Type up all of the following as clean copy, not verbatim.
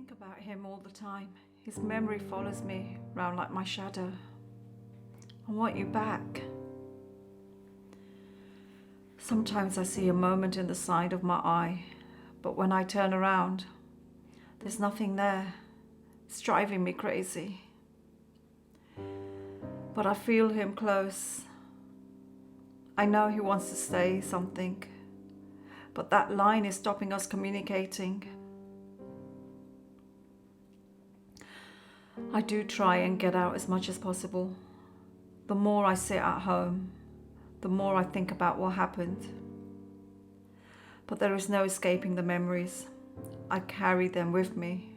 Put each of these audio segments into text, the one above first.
think about him all the time. His memory follows me round like my shadow. I want you back. Sometimes I see a moment in the side of my eye, but when I turn around, there's nothing there. It's driving me crazy. But I feel him close. I know he wants to say something, but that line is stopping us communicating. I do try and get out as much as possible. The more I sit at home, the more I think about what happened. But there is no escaping the memories. I carry them with me.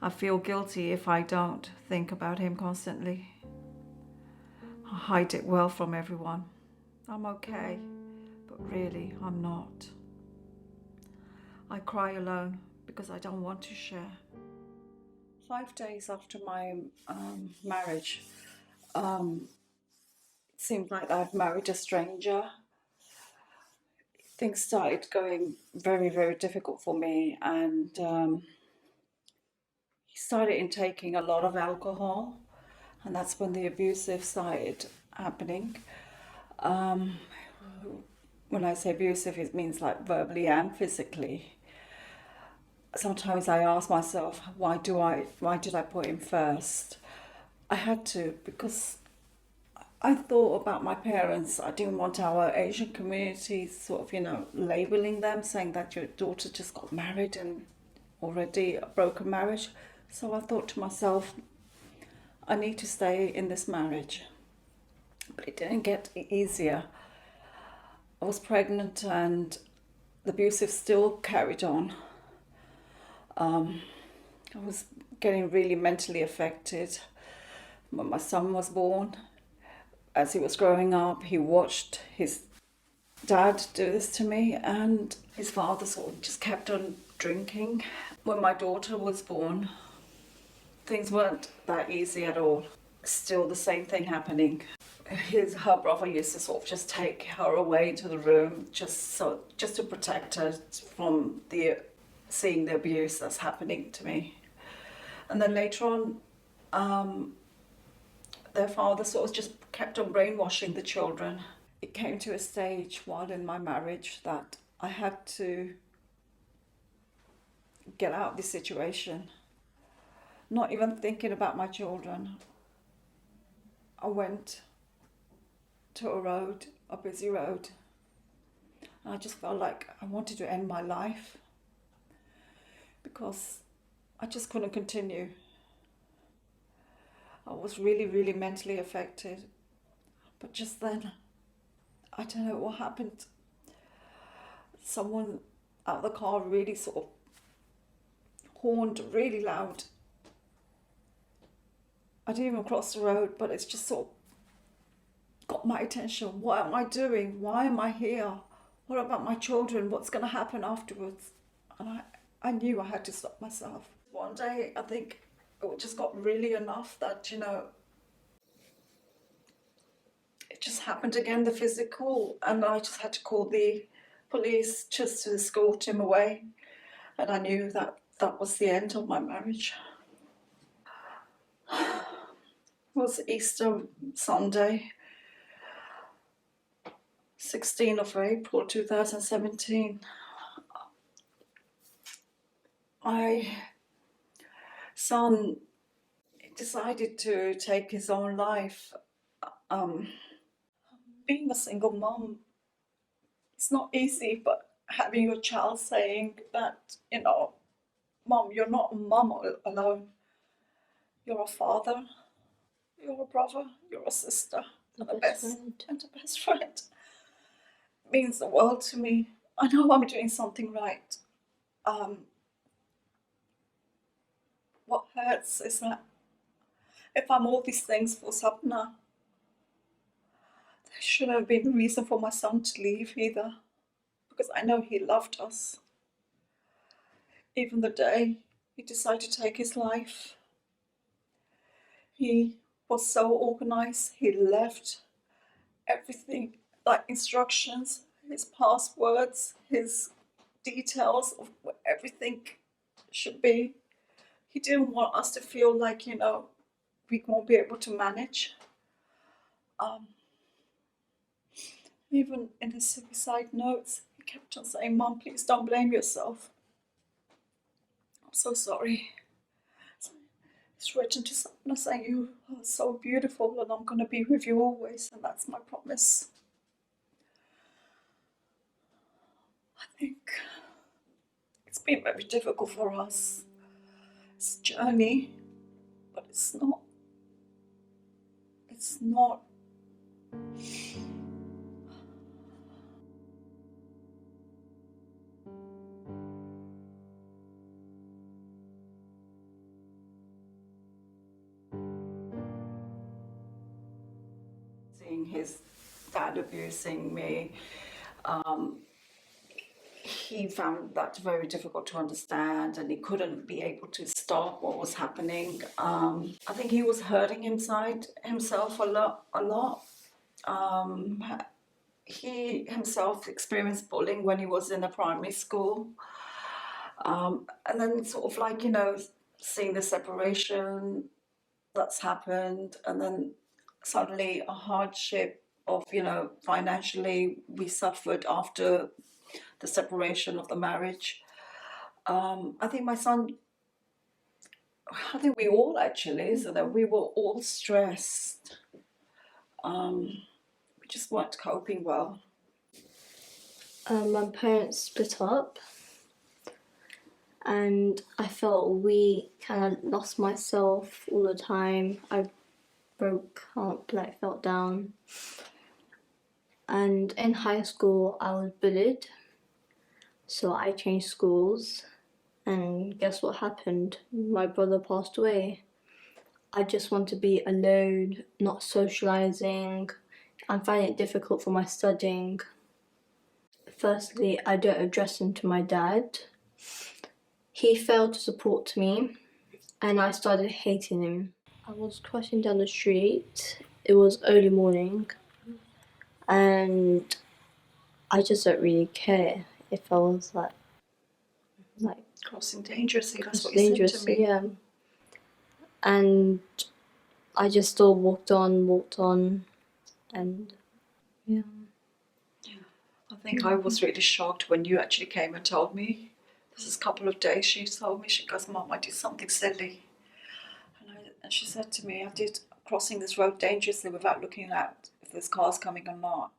I feel guilty if I don't think about him constantly. I hide it well from everyone. I'm okay, but really I'm not. I cry alone because I don't want to share. 5 days after my marriage, it seemed like I'd married a stranger. Things started going very, very difficult for me, and he started intaking a lot of alcohol, and that's when the abusive started happening. When I say abusive, it means like verbally and physically. Sometimes I ask myself, why did I put him first? I had to, because I thought about my parents. I didn't want our Asian community sort of, labeling them, saying that your daughter just got married and already a broken marriage. So I thought to myself, I need to stay in this marriage. But it didn't get easier. I was pregnant and the abusive still carried on. I was getting really mentally affected. When my son was born, as he was growing up, he watched his dad do this to me, and his father sort of just kept on drinking. When my daughter was born, things weren't that easy at all. Still the same thing happening. Her brother used to sort of just take her away to the room just to protect her from seeing the abuse that's happening to me. And then later on, their father sort of just kept on brainwashing the children. It came to a stage while in my marriage that I had to get out of this situation, not even thinking about my children. I went to a busy road, and I just felt like I wanted to end my life because I just couldn't continue. I was really, really mentally affected. But just then, I don't know what happened. Someone out of the car really sort of horned really loud. I didn't even cross the road, but it's just sort of got my attention. What am I doing? Why am I here? What about my children? What's going to happen afterwards? And I knew I had to stop myself. One day, I think it just got really enough that, it just happened again, the physical, and I just had to call the police just to escort him away. And I knew that that was the end of my marriage. It was Easter Sunday, 16th of April 2017. My son decided to take his own life. Being a single mom, it's not easy, but having your child saying that, Mom, you're not a mom alone. You're a father, you're a brother, you're a sister, and a best friend. Means the world to me. I know I'm doing something right. What hurts is that if I'm all these things for Sapna, there shouldn't have been a reason for my son to leave either, because I know he loved us. Even the day he decided to take his life, he was so organized. He left everything, like instructions, his passwords, his details of everything should be. He didn't want us to feel like, we won't be able to manage. Um, Even in his suicide notes, he kept on saying, "Mom, please don't blame yourself. I'm so sorry." He's written to someone saying, "You are so beautiful and I'm going to be with you always, and that's my promise." I think it's been very difficult for us. It's a journey, but it's not seeing his dad abusing me. Um, he found that very difficult to understand, and he couldn't be able to stop what was happening. I think he was hurting inside himself a lot. Um, he himself experienced bullying when he was in a primary school. And then sort of like, seeing the separation that's happened, and then suddenly a hardship of, financially we suffered after the separation of the marriage. I think my son, I think we all actually, so that we were all stressed. We just weren't coping well. My parents split up, and I felt weak and I lost myself all the time. I broke up, like felt down. And in high school, I was bullied, so I changed schools. And guess what happened? My brother passed away. I just want to be alone, not socializing. I'm finding it difficult for my studying. Firstly, I don't address him to my dad. He failed to support me, and I started hating him. I was crossing down the street. It was early morning, and I just don't really care if I was like Crossing dangerously, that's what you dangerous. said to me. Yeah, and I just still walked on, and yeah. I think I was really shocked when you actually came and told me. This is a couple of days she told me, she goes, "Mom, I did something silly." And she said to me, "I did crossing this road dangerously without looking at if there's cars coming or not."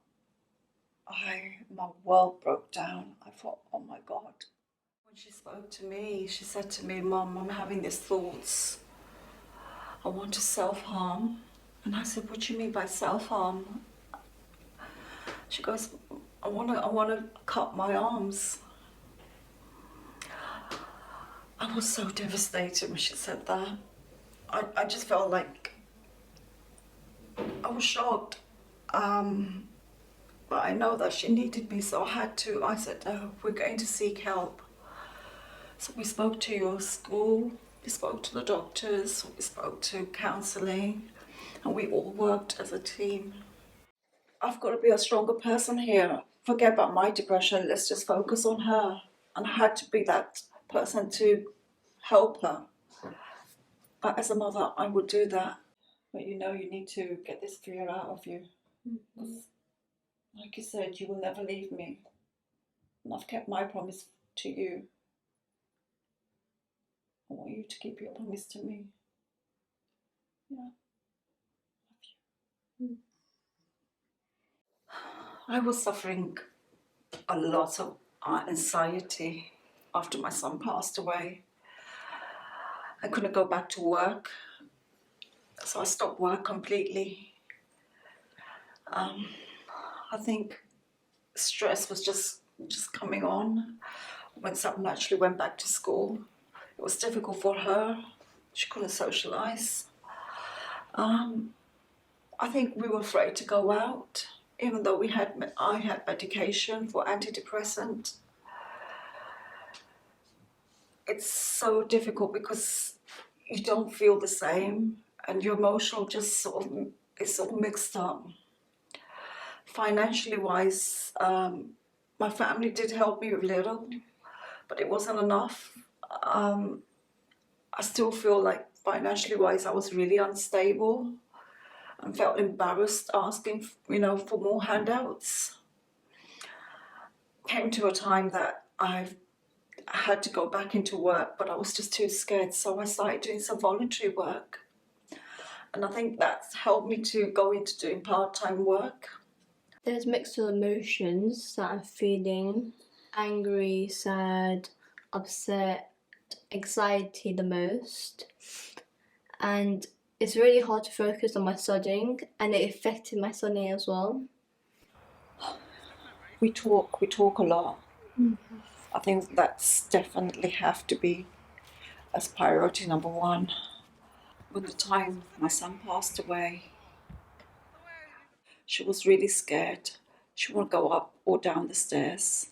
My world broke down. I thought, oh my God. When she spoke to me, she said to me, "Mom, I'm having these thoughts. I want to self-harm." And I said, "What do you mean by self-harm?" She goes, I want to cut my arms." I was so devastated when she said that. I just felt like I was shocked. But I know that she needed me, so I said, "No, we're going to seek help." So we spoke to your school, we spoke to the doctors, we spoke to counselling, and we all worked as a team. I've got to be a stronger person here. Forget about my depression, let's just focus on her. And I had to be that person to help her. But as a mother, I would do that. But you need to get this fear out of you. Because, like you said, you will never leave me. And I've kept my promise to you. I want you to keep your promise to me. Yeah. I was suffering a lot of anxiety after my son passed away. I couldn't go back to work, so I stopped work completely. I think stress was just coming on. When someone actually went back to school, it was difficult for her. She couldn't socialize. I think we were afraid to go out, even though I had medication for antidepressant. It's so difficult because you don't feel the same, and your emotional just sort of is all mixed up. Financially wise, my family did help me a little, but it wasn't enough. I still feel like financially wise, I was really unstable and felt embarrassed asking, for more handouts. Came to a time that I had to go back into work, but I was just too scared. So I started doing some voluntary work. And I think that's helped me to go into doing part-time work. There's mixed emotions that I'm feeling: angry, sad, upset, anxiety the most. And it's really hard to focus on my studying, and it affected my studying as well. We talk a lot. I think that's definitely have to be as priority number one. When the time my son passed away, she was really scared. She wouldn't go up or down the stairs.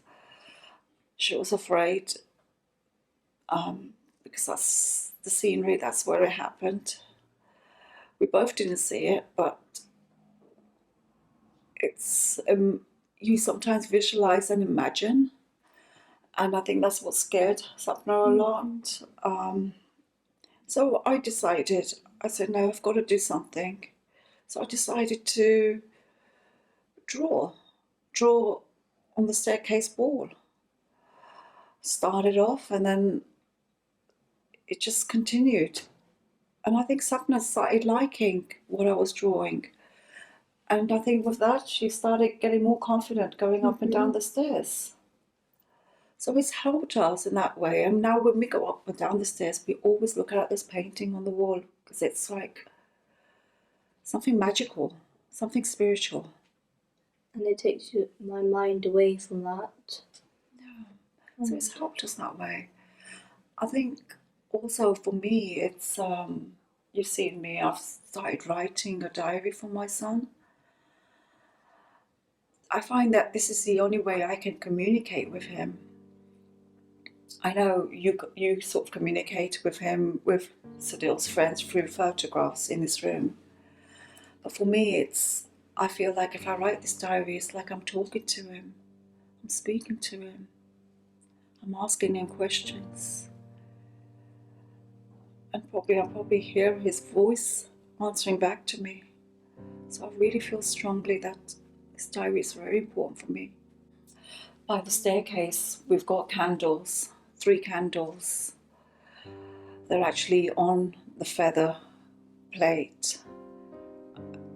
She was afraid because that's the scenery, that's where it happened. We both didn't see it, but it's you sometimes visualize and imagine, and I think that's what scared Sapna a lot. So I decided, I said, no, I've got to do something. So I decided to draw on the staircase wall. Started off, and then it just continued. And I think Sapna started liking what I was drawing. And I think with that, she started getting more confident going up and down the stairs. So it's helped us in that way. And now when we go up and down the stairs, we always look at this painting on the wall because it's like something magical, something spiritual. And it takes my mind away from that. Yeah. So it's helped us that way. I think also for me, it's, you've seen me, I've started writing a diary for my son. I find that this is the only way I can communicate with him. I know you sort of communicate with him, with Sadil's friends, through photographs in this room. But for me, I feel like if I write this diary, it's like I'm talking to him. I'm speaking to him. I'm asking him questions. And I'll probably hear his voice answering back to me. So I really feel strongly that this diary is very important for me. By the staircase, we've got candles, 3 candles. They're actually on the feather plate.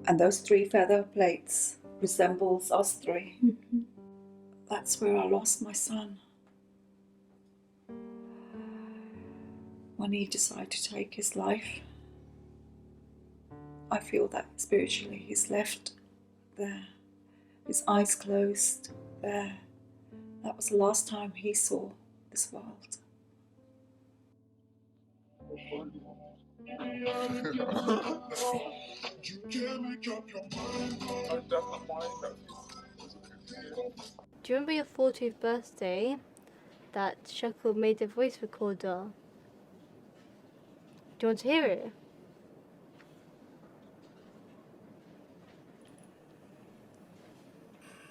And those 3 feather plates resembles us 3. That's where I lost my son. When he decided to take his life, I feel that spiritually he's left there. His eyes closed there. That was the last time he saw this world. Do you remember your 40th birthday that Shakul made a voice recorder? Do you want to hear it?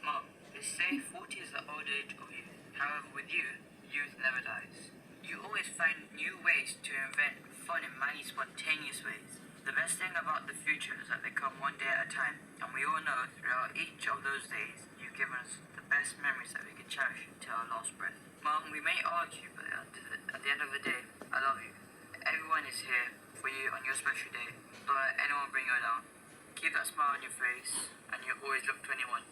Mom, they say 40 is the old age of youth. However, with you, youth never dies. You always find new ways to invent fun in many spontaneous ways. The best thing about the future is that they come one day at a time, and we all know throughout each of those days, you've given us the best memories that we can cherish till our last breath. Mom, we may argue, but at the end of the day, I love you. Everyone is here for you on your special day. Don't let anyone bring you down. Keep that smile on your face, and you always look 21.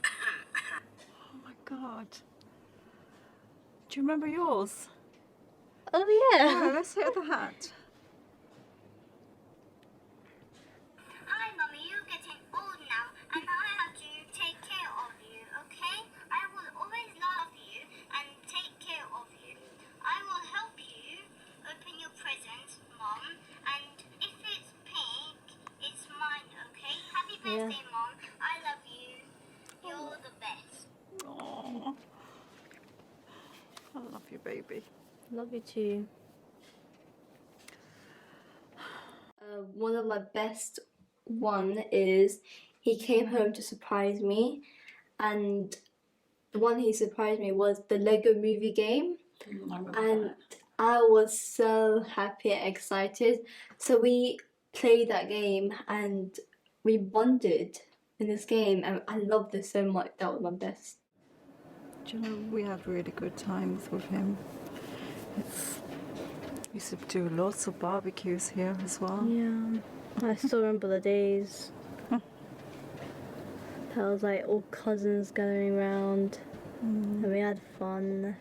Oh my God. Do you remember yours? Oh yeah. Yeah, let's hear that. Hi, Mummy, you're getting old now, and I have to take care of you, okay? I will always love you and take care of you. I will help you open your presents, Mom, and if it's pink, it's mine, okay? Happy birthday, Mom. I love you. You're the best. Oh, I love you, baby. Love you too. One of my best one is he came home to surprise me, and the one he surprised me was the Lego movie game. I remember And that. I was so happy and excited. So we played that game and we bonded in this game, and I loved this so much. That was my best. Do you know, we had really good times with him. We used to do lots of barbecues here as well. Yeah, I still remember the days. That was like all cousins gathering around, and we had fun.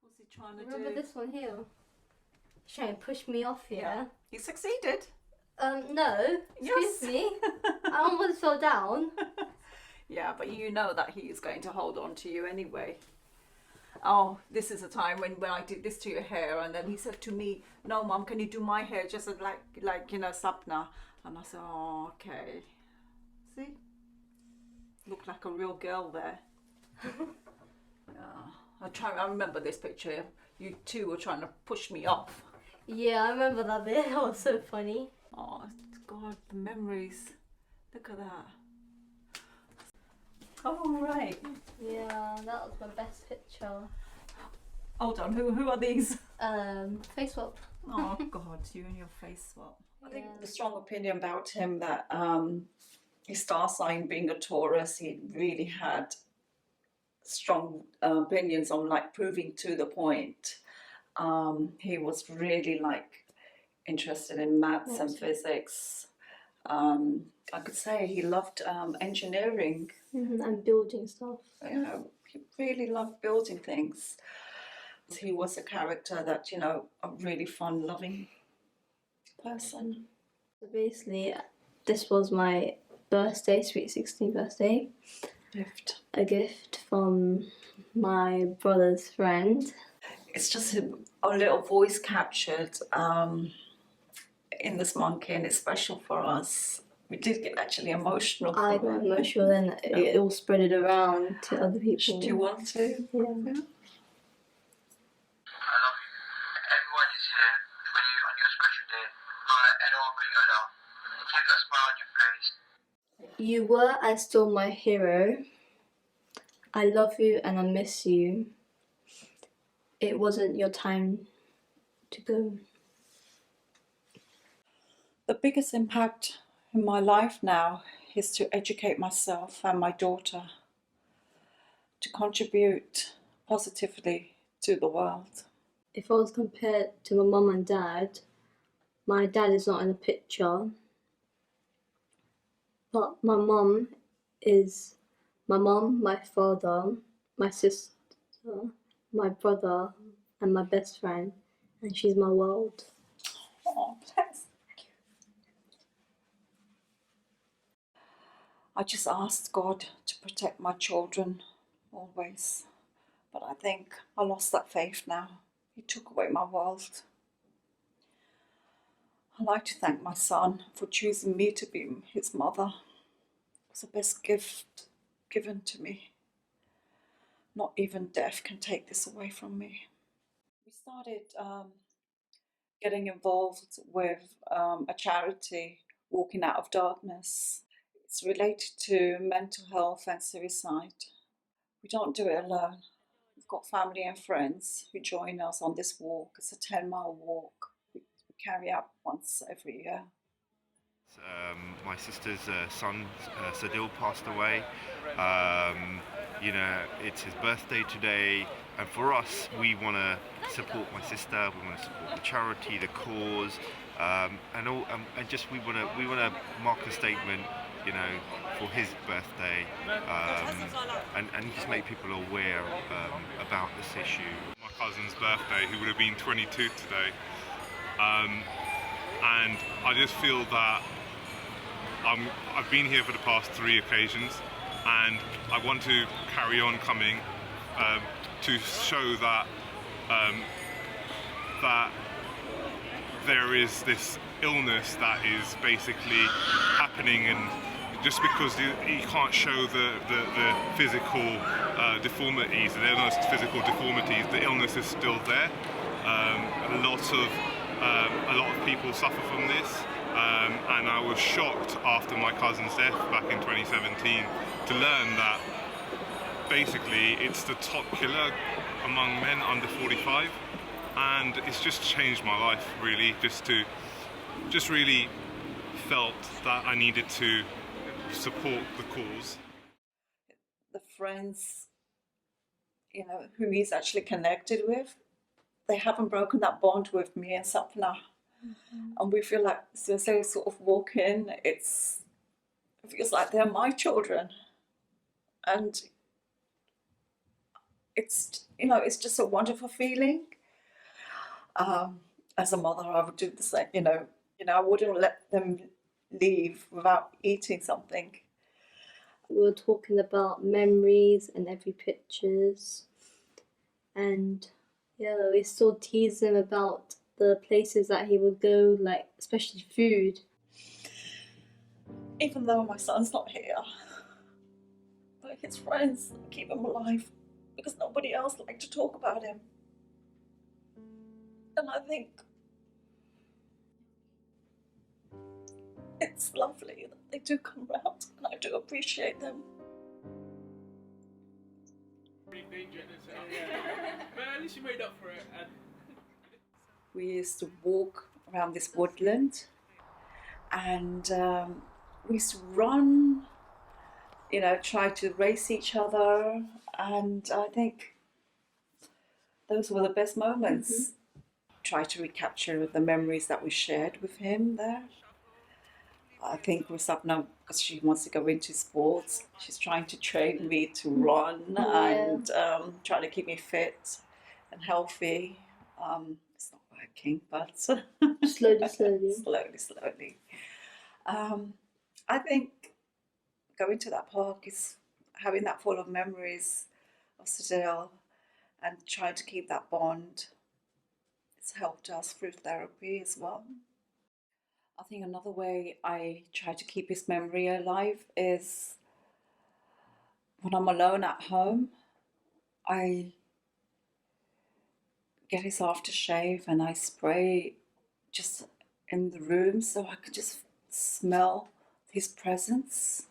What's he trying to Remember do? this one here? He's trying to push me off, yeah? He succeeded. No. Excuse me. I almost fell down. Yeah, but you know that he is going to hold on to you anyway. Oh, this is a time when I did this to your hair, and then he said to me, "No, Mum, can you do my hair just like you know, Sapna?" And I said, "Oh, okay." See, look like a real girl there. Yeah, I remember this picture. You two were trying to push me off. Yeah, I remember that bit. That was so funny. Oh God, the memories. Look at that. Oh right. Yeah, that was my best picture. Hold on, who are these? Face swap. Oh God, you and your face swap. I think Yeah. the strong opinion about him that his star sign being a Taurus, he really had strong opinions on like proving to the point. He was really like interested in maths and physics. I could say he loved engineering. And building stuff. You know, he really loved building things. He was a character that, you know, a really fun-loving person. So basically, this was my birthday, sweet 16th birthday. Gift. A gift from my brother's friend. It's just a little voice captured in this monkey, and it's special for us. We did get actually emotional. I got emotional, and it all spread it around to other people. Do you want to? Yeah. I love you. Everyone is here for you on your special day. Don't let anyone bring you down. Keep that smile on your face. You were and still my hero. I love you and I miss you. It wasn't your time to go. The biggest impact in my life now is to educate myself and my daughter, to contribute positively to the world. If I was compared to my mum and dad, my dad is not in the picture, but my mum is my mum, my father, my sister, my brother, and my best friend, and she's my world. Oh, bless. I just asked God to protect my children always, but I think I lost that faith now. He took away my world. I'd like to thank my son for choosing me to be his mother. It was the best gift given to me. Not even death can take this away from me. We started getting involved with a charity, Walking Out of Darkness. It's related to mental health and suicide. We don't do it alone. We've got family and friends who join us on this walk. It's a 10-mile walk. We carry out once every year. My sister's son, Sadil, passed away. You know, it's his birthday today, and for us, we want to support my sister. We want to support the charity, the cause, and just we want to mark a statement, you know, for his birthday, and just make people aware about this issue. My cousin's birthday, who would have been 22 today, and I just feel that I've been here for the past 3 occasions, and I want to carry on coming to show that that there is this illness that is basically happening, and just because you can't show the physical deformities, the illness, physical deformities, the illness is still there. A lot of people suffer from this. And I was shocked after my cousin's death back in 2017 to learn that basically it's the top killer among men under 45, and it's just changed my life really. Just really felt that I needed to support the cause. The friends, you know, who he's actually connected with, they haven't broken that bond with me and Sapna. And we feel like, so they sort of walk in, it feels like they're my children. And it's, you know, it's just a wonderful feeling. As a mother, I would do the same, I wouldn't let them leave without eating something. We were talking about memories and every pictures, and yeah, we still tease him about the places that he would go, like especially food. Even though my son's not here, but his friends keep him alive because nobody else liked to talk about him. And I think it's lovely that they do come round, and I do appreciate them. At least you made up for it. We used to walk around this woodland, and we used to run, try to race each other, and I think those were the best moments. Try to recapture the memories that we shared with him there. I think with Sapna, because she wants to go into sports, she's trying to train me to run and trying to keep me fit and healthy. It's not working, but Slowly. slowly. I think going to that park is having that full of memories of Sedale and trying to keep that bond. It's helped us through therapy as well. I think another way I try to keep his memory alive is when I'm alone at home, I get his aftershave and I spray just in the room so I could just smell his presence.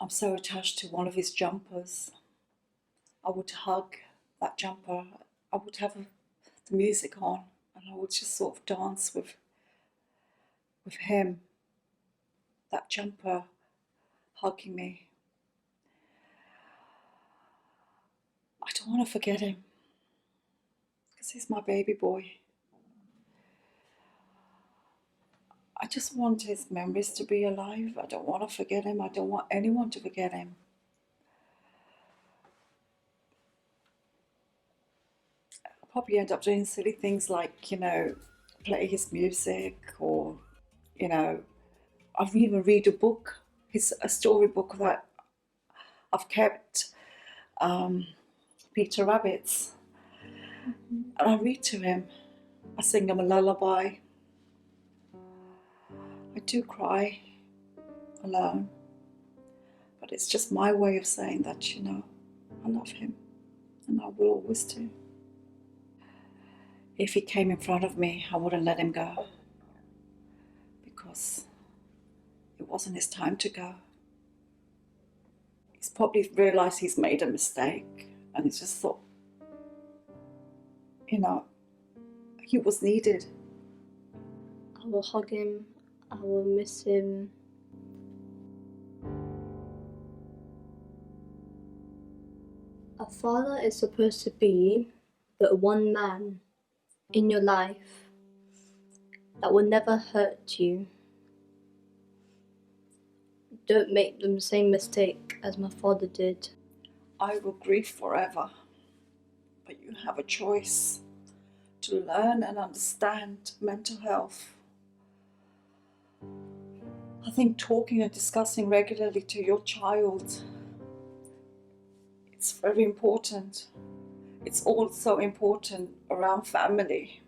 I'm so attached to one of his jumpers. I would hug that jumper. I would have the music on and I would just sort of dance with him, that jumper hugging me. I don't want to forget him because he's my baby boy. I just want his memories to be alive. I don't want to forget him. I don't want anyone to forget him. I'll probably end up doing silly things like, play his music or, I'll even read a book, a storybook that I've kept, Peter Rabbit's, and I read to him. I sing him a lullaby. I do cry alone, but it's just my way of saying that, I love him and I will always do. If he came in front of me, I wouldn't let him go because it wasn't his time to go. He's probably realised he's made a mistake and he's just thought, he was needed. I will hug him, I will miss him. A father is supposed to be the one man in your life that will never hurt you. Don't make the same mistake as my father did. I will grieve forever, but you have a choice to learn and understand mental health. I think talking and discussing regularly to your child, it's very important. It's also important around family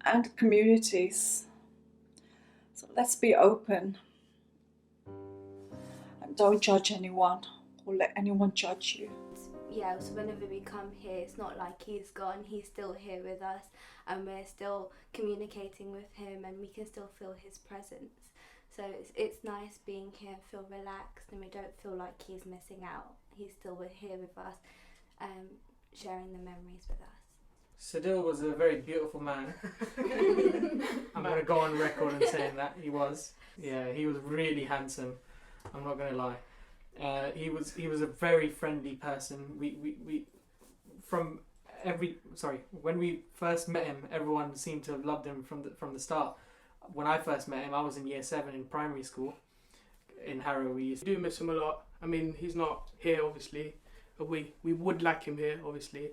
and communities. So let's be open and don't judge anyone or let anyone judge you. Yeah, so whenever we come here, it's not like he's gone, he's still here with us and we're still communicating with him and we can still feel his presence. So it's nice being here and feel relaxed and we don't feel like he's missing out. He's still here with us sharing the memories with us. Sadil was a very beautiful man. I'm going to go on record and saying that he was. Yeah, he was really handsome. I'm not going to lie. He was a very friendly person. When we first met him, everyone seemed to have loved him from the start. When I first met him, I was in year 7 in primary school in Harrow. We do miss him a lot. I mean, he's not here, obviously. We would like him here, obviously.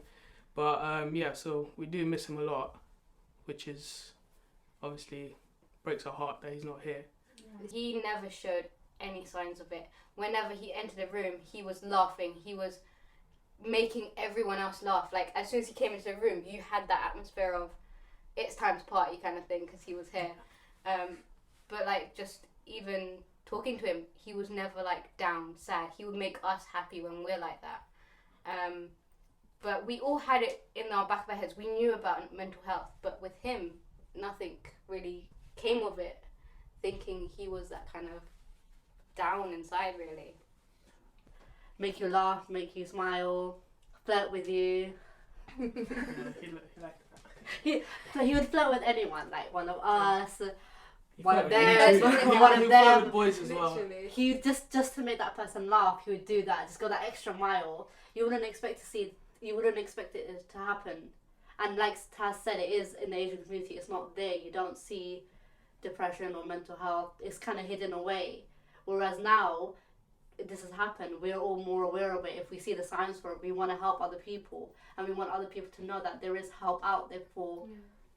But yeah, so we do miss him a lot, which is obviously breaks our heart that he's not here. He never showed any signs of it. Whenever he entered a room, he was laughing. He was making everyone else laugh. Like, as soon as he came into the room, you had that atmosphere of it's time to party kind of thing because he was here. But like, just even talking to him, he was never like down, sad. He would make us happy when we're like that. But we all had it in our back of our heads. We knew about mental health, but with him, nothing really came of it, thinking he was that kind of down inside, really. Make you laugh, make you smile, flirt with you. He liked that. He would flirt with anyone, like one of us, one of He them, flirt one of with them. boys as well. He just to make that person laugh, he would do that. Just go that extra mile. You wouldn't expect it to happen. And like Taz said, it is in the Asian community. It's not there. You don't see depression or mental health. It's kind of hidden away. Whereas now, this has happened. We're all more aware of it. If we see the signs for it, we want to help other people, and we want other people to know that there is help out there for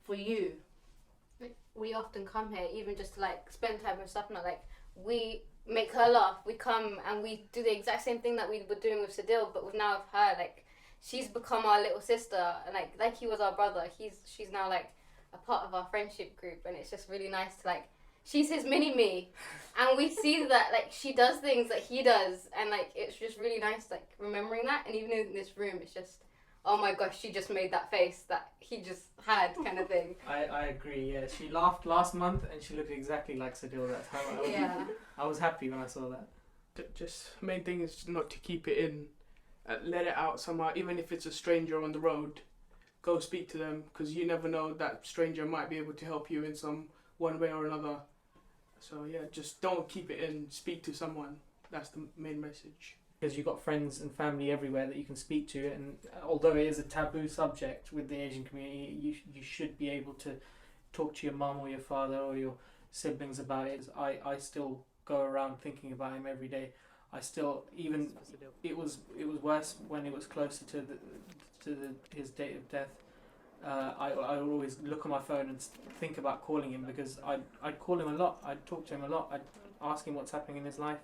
you. We often come here even just to like spend time with Sapna. Like, we make her laugh. We come and we do the exact same thing that we were doing with Sadil, but with now with her. Like, she's become our little sister, and like he was our brother. She's now like a part of our friendship group, and it's just really nice to like. She's his mini me, and we see that like she does things that he does, and like it's just really nice like remembering that. And even in this room, it's just, oh my gosh, she just made that face that he just had, kind of thing. I agree. Yeah, she laughed last month, and she looked exactly like Sadil that time. I was happy when I saw that. Just main thing is not to keep it in, let it out somehow. Even if it's a stranger on the road, go speak to them, because you never know, that stranger might be able to help you in some one way or another. So yeah, just don't keep it in, speak to someone. That's the main message. Because you've got friends and family everywhere that you can speak to, and although it is a taboo subject with the Asian community, you should be able to talk to your mum or your father or your siblings about it. I still go around thinking about him every day. It was worse when it was closer to his date of death. I would always look on my phone and think about calling him, because I'd call him a lot, I'd talk to him a lot, I'd ask him what's happening in his life.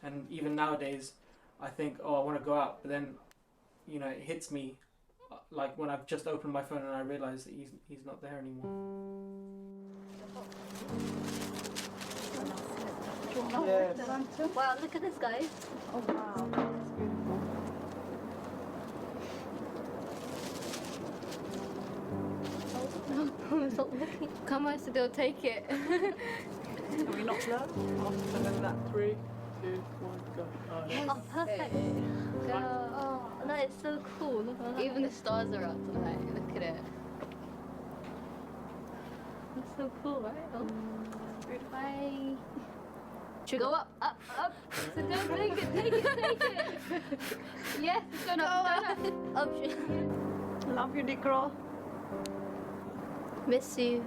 And even nowadays I think, I want to go out, but then it hits me like when I've just opened my phone and I realise that he's not there anymore. Yes. Wow, look at this, guys. Oh wow, that's beautiful. Stop looking. Come on, Sadil, take it. Can we not slow? And then that 3, 2, 1, go. Oh, perfect. Oh, that is so cool. Look at that. Even the stars are up tonight. Look at it. That's so cool, right? Oh. Bye. Go up. Sadil, take it. Yes, it's going up. Up. Love you, Nikro. Miss you.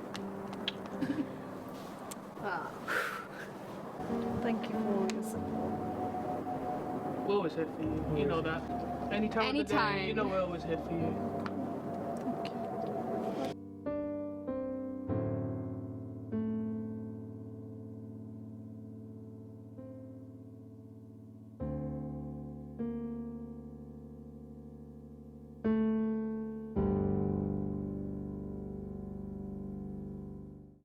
Thank you for all your support. We're always here for you. You know that. Anytime of the day, you know we're always here for you.